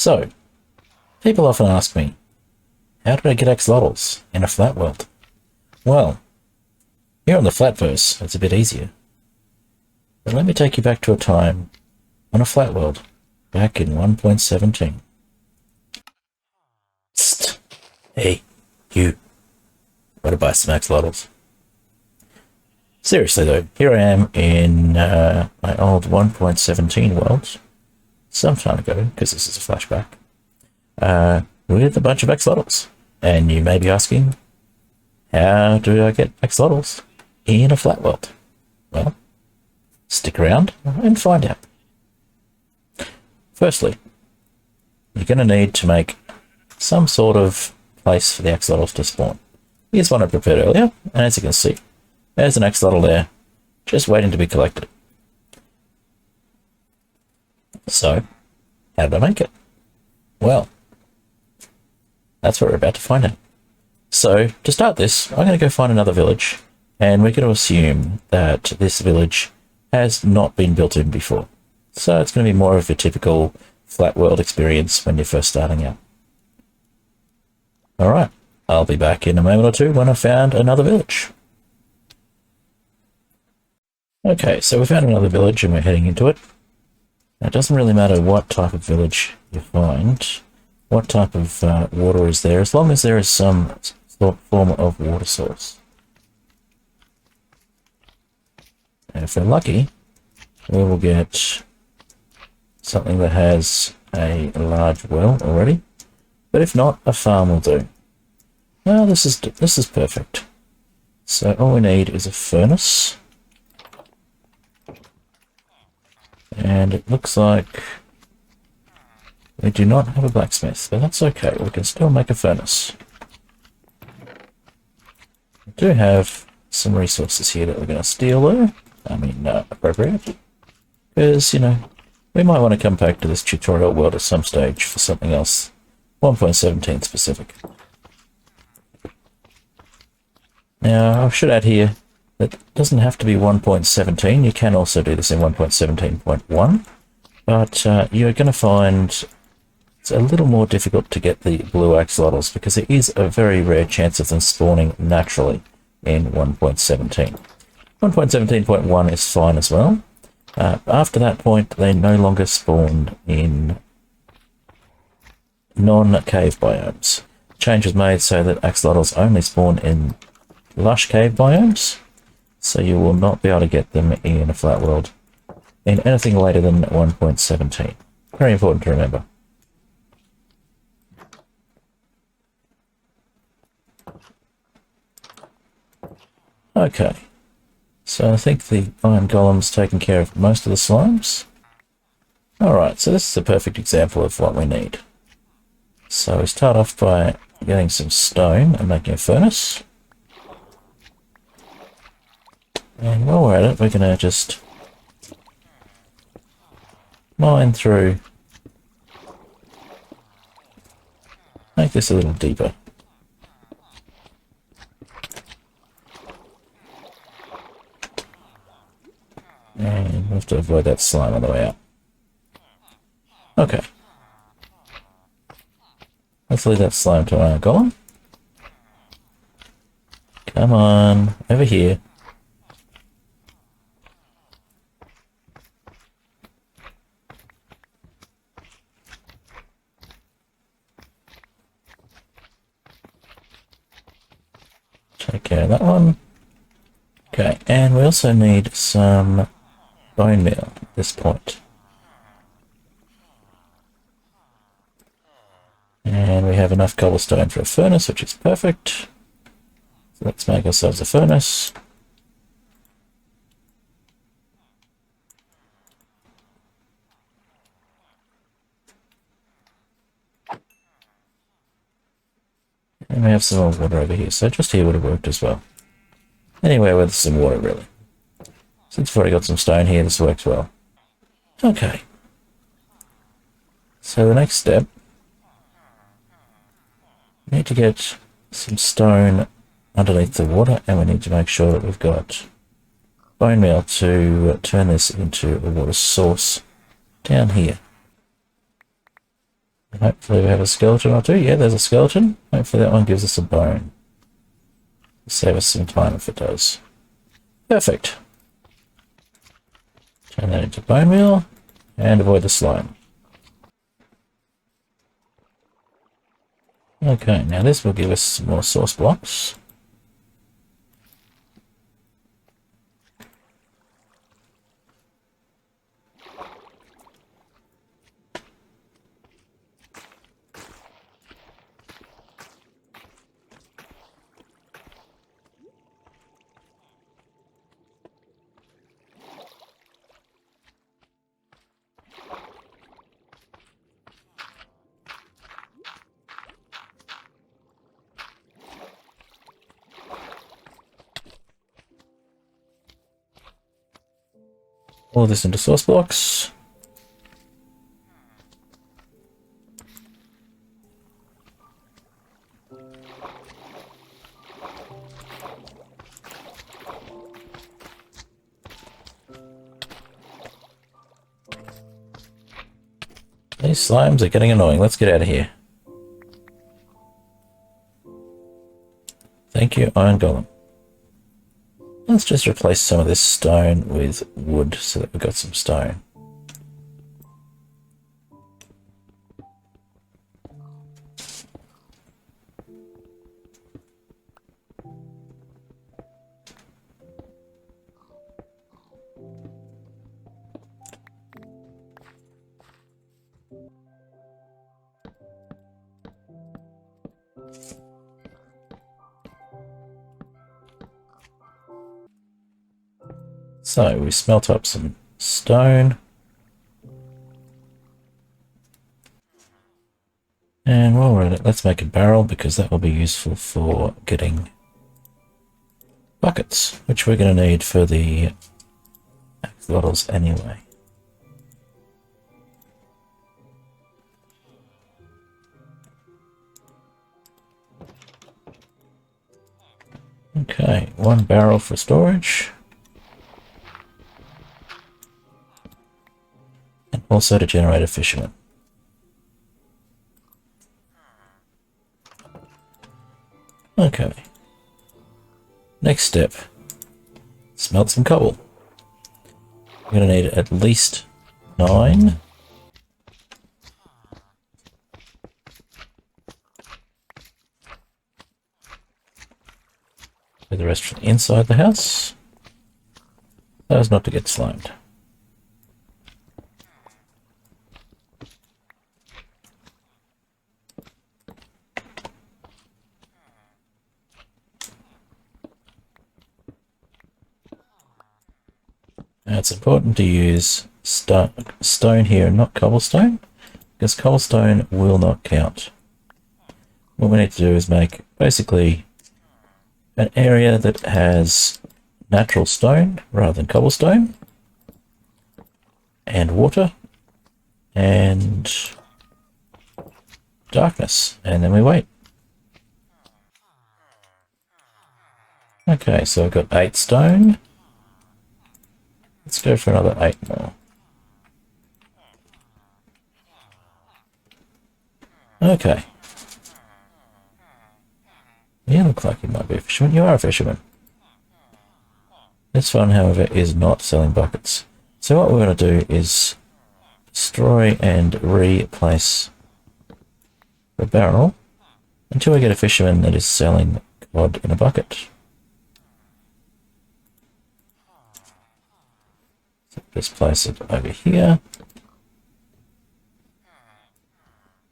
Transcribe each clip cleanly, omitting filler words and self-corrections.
So, people often ask me, how did I get axolotls in a flat world? Well, here on the Flatverse, it's a bit easier. But let me take you back to a time on a flat world, back in 1.17. Psst. Hey, you. Want to buy some axolotls? Seriously though, here I am in my old 1.17 world, some time ago, because this is a flashback, with a bunch of axolotls. And you may be asking, how do I get axolotls in a flat world? Well, stick around and find out. Firstly, you're going to need to make some sort of place for the axolotls to spawn. Here's one I prepared earlier, and as you can see, there's an axolotl there, just waiting to be collected. So, how did I make it? Well, that's what we're about to find out. So, to start this, I'm going to go find another village, and we're going to assume that this village has not been built in before. So it's going to be more of a typical flat world experience when you're first starting out. Alright, I'll be back in a moment or two when I've found another village. Okay, so we found another village and we're heading into it. Now, it doesn't really matter what type of village you find, what type of water is there, as long as there is some form of water source. And if we're lucky, we will get something that has a large well already, but if not, a farm will do. Well, this is perfect. So all we need is a furnace, and it looks like we do not have a blacksmith, but that's okay. We can still make a furnace. We do have some resources here that we're going to steal, though. I mean, appropriate, because you know, we might want to come back to this tutorial world at some stage for something else, 1.17 specific. Now, I should add here that it doesn't have to be 1.17. You can also do this in 1.17.1, but you're going to find it's a little more difficult to get the blue axolotls because there is a very rare chance of them spawning naturally in 1.17. 1.17.1 is fine as well. After that point, they no longer spawn in non-cave biomes. Change was made so that axolotls only spawn in lush cave biomes, so you will not be able to get them in a flat world in anything later than 1.17. Very important to remember. Okay. So I think the iron golem's taken care of most of the slimes. Alright, so this is a perfect example of what we need. So we start off by getting some stone and making a furnace. And while we're at it, we're going to just mine through. Make this a little deeper. And we'll have to avoid that slime on the way out. Okay. Hopefully that's slime to our golem. Come on, over here. Take care of that one. Okay, and we also need some bone meal at this point. And we have enough cobblestone for a furnace, which is perfect. So let's make ourselves a furnace. And we have some more water over here, so just here would have worked as well. Anywhere with some water, really. Since we've already got some stone here, this works well. Okay. So the next step, we need to get some stone underneath the water, and we need to make sure that we've got bone meal to turn this into a water source down here. And Hopefully we have a skeleton or two. Yeah, there's a skeleton. Hopefully that one gives us a bone. Save us some time if it does. Perfect. Turn that into bone meal and avoid the slime. Okay, now this will give us some more source blocks. All this into source blocks. These slimes are getting annoying. Let's get out of here. Thank you, Iron Golem. Let's just replace some of this stone with wood so that we've got some stone. So we smelt up some stone. And while we're at it, let's make a barrel because that will be useful for getting buckets, which we're going to need for the axolotls anyway. Okay, one barrel for storage. And also to generate a fisherman. Okay. Next step. Smelt some cobble. We're going to need at least 9. With the rest from inside the house. So as not to get slimed. Now it's important to use stone here and not cobblestone, because cobblestone will not count. What we need to do is make basically an area that has natural stone rather than cobblestone, and water, and darkness, and then we wait. Okay, so I've got 8 stone. Let's go for another 8 more. Okay. You look like you might be a fisherman. You are a fisherman. This one, however, is not selling buckets. So what we're going to do is destroy and replace the barrel until we get a fisherman that is selling cod in a bucket. So just place it over here.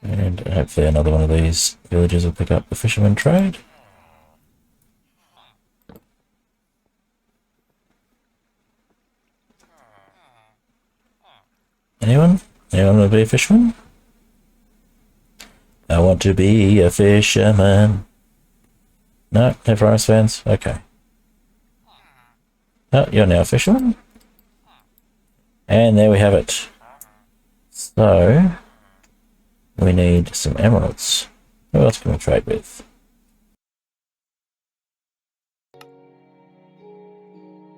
And hopefully another one of these villagers will pick up the fisherman trade. Anyone? Anyone want to be a fisherman? I want to be a fisherman. No? No Forest fans? Okay. Oh, you're now a fisherman. And there we have it. So, we need some emeralds. Who else can we trade with?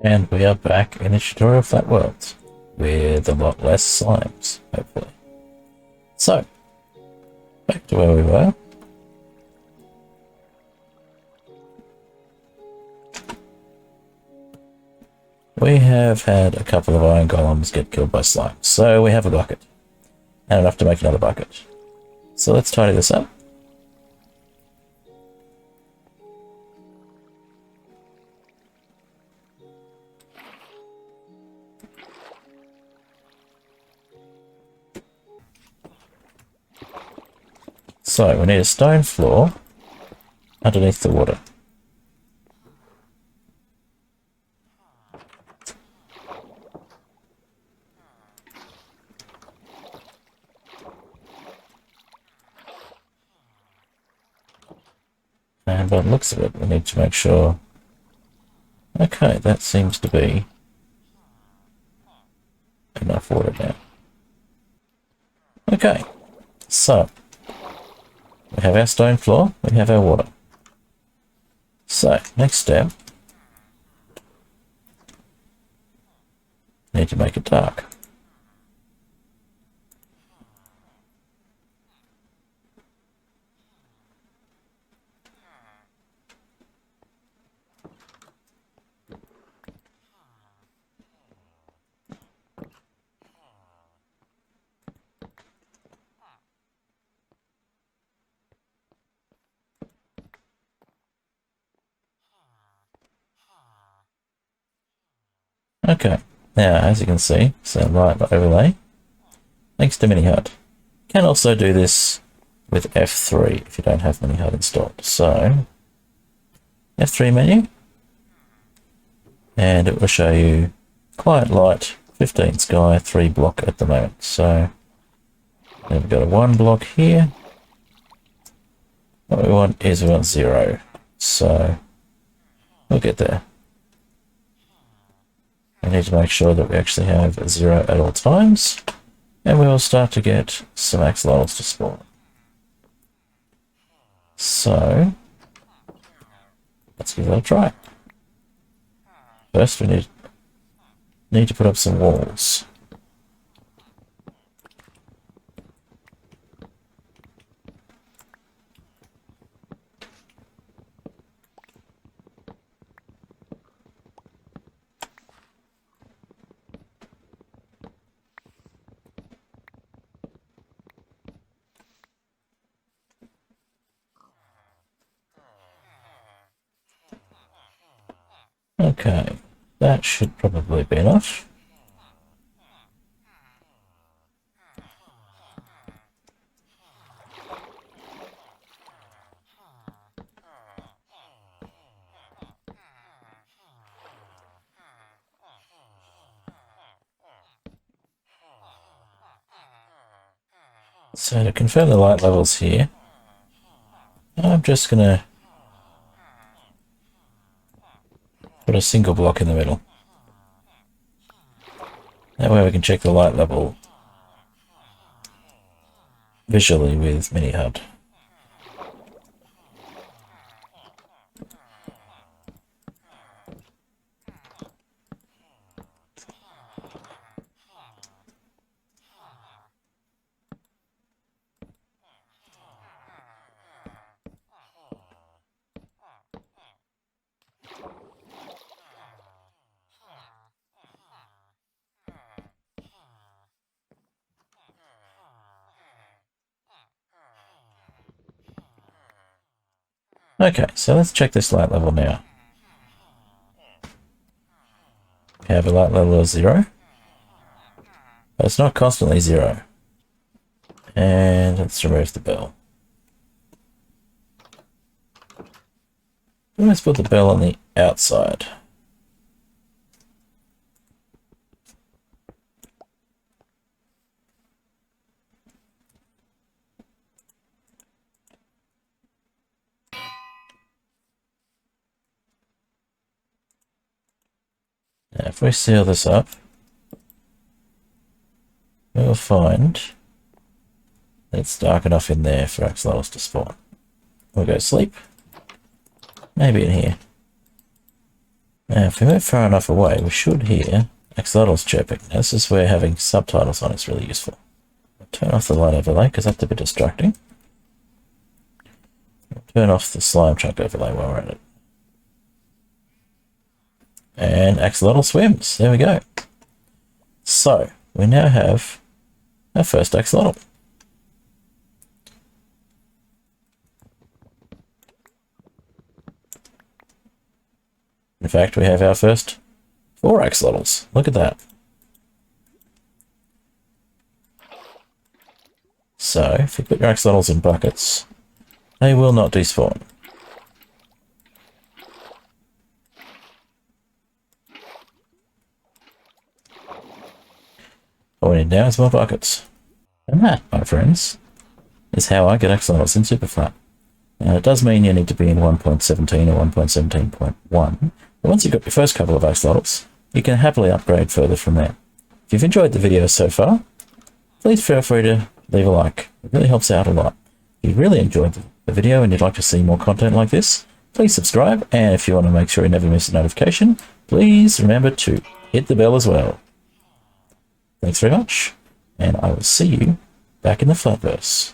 And we are back in the tutorial flat world with a lot less slimes, hopefully. So, Back to where we were. We have had a couple of iron golems get killed by slime, so we have a bucket. And enough to make another bucket. So let's tidy this up. So we need a stone floor underneath the water. And by the looks of it, we need to make sure... Okay, that seems to be enough water now. Okay, so we have our stone floor, we have our water. So, next step, need to make it dark. Okay, now as you can see, so light overlay, thanks to MiniHUD. Can also do this with F3 if you don't have MiniHUD installed. So, F3 menu, and it will show you quiet light, 15 sky, 3 block at the moment. So, we've got a 1 block here. What we want is we want 0. So, we'll get there. We need to make sure that we actually have a 0 at all times, and we will start to get some axolotls to spawn. So, let's give that a try. First, we need to put up some walls. Okay, that should probably be enough. So to confirm the light levels here, I'm just going to put a single block in the middle. That way we can check the light level visually with MiniHUD. Okay, so let's check this light level now. We have a light level of 0, but it's not constantly 0. And let's remove the bell. Let's put the bell on the outside. Now if we seal this up, we'll find that it's dark enough in there for axolotls to spawn. We'll go sleep. Maybe in here. Now if we move far enough away, we should hear axolotls chirping. Now this is where having subtitles on is really useful. I'll turn off the light overlay because that's a bit distracting. Turn off the slime chunk overlay while we're at it. And Axolotl swims. There we go. So, we now have our first axolotl. In fact, we have our first 4 axolotls. Look at that. So, if you put your axolotls in buckets, they will not despawn. All we need now is more buckets. And that, my friends, is how I get axolotls in Superflat. Now, it does mean you need to be in 1.17 or 1.17.1. But once you've got your first couple of axolotls, you can happily upgrade further from there. If you've enjoyed the video so far, please feel free to leave a like. It really helps out a lot. If you really enjoyed the video and you'd like to see more content like this, please subscribe. And if you want to make sure you never miss a notification, please remember to hit the bell as well. Thanks very much, and I will see you back in the Flatverse.